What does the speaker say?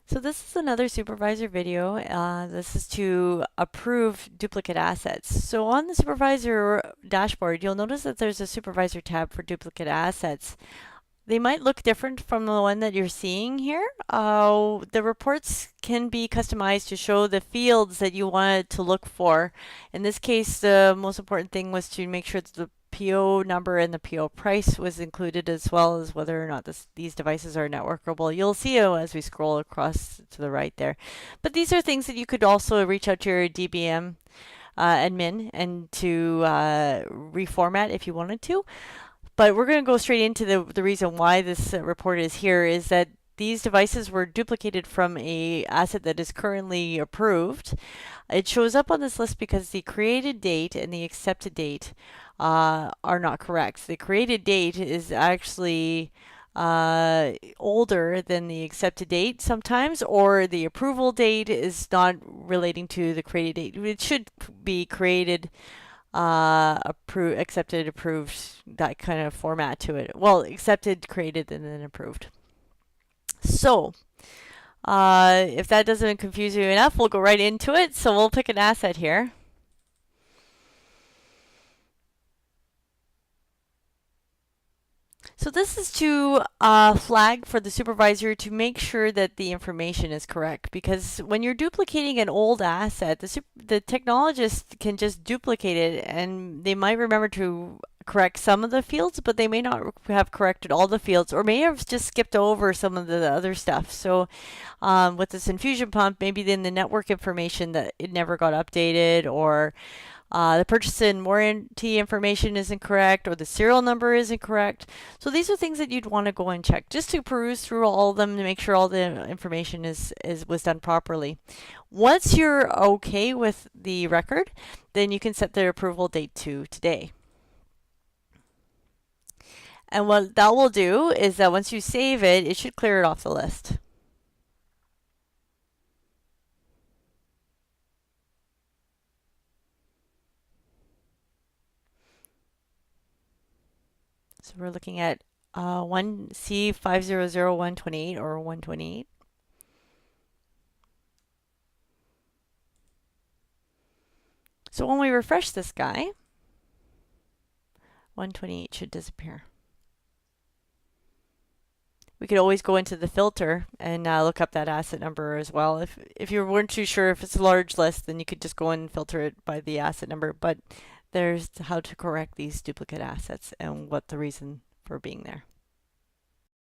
So this is another supervisor video. This is to approve duplicate assets. So on the supervisor dashboard, you'll notice that there's a supervisor tab for duplicate assets. They might look different from the one that you're seeing here. The reports can be customized to show the fields that you wanted to look for. In this case, the most important thing was to make sure that the PO number and the PO price was included, as well as whether or not these devices are networkable. You'll see as we scroll across to the right there. But these are things that you could also reach out to your DBM admin and to reformat if you wanted to. But we're going to go straight into the reason why this report is here is that these devices were duplicated from a asset that is currently approved. It shows up on this list because the created date and the accepted date are not correct. The created date is actually older than the accepted date sometimes, or the approval date is not relating to the created date. It should be created, approved, accepted, approved, that kind of format to it. Well, accepted, created, and then approved. So if that doesn't confuse you enough, we'll go right into it. So we'll pick an asset here. So this is to flag for the supervisor to make sure that the information is correct, because when you're duplicating an old asset, the technologist can just duplicate it, and they might remember to correct some of the fields, but they may not have corrected all the fields, or may have just skipped over some of the other stuff. So with this infusion pump, maybe then the network information that it never got updated, or the purchase and warranty information isn't correct, or the serial number isn't correct. So these are things that you'd want to go and check, just to peruse through all of them to make sure all the information was done properly. Once you're okay with the record, then you can set the approval date to today. And what that will do is that once you save it, it should clear it off the list. So we're looking at C500128 or 128. So when we refresh this guy, 128 should disappear. We could always go into the filter and look up that asset number as well. If you weren't too sure if it's a large list, then you could just go and filter it by the asset number. But there's how to correct these duplicate assets and what the reason for being there.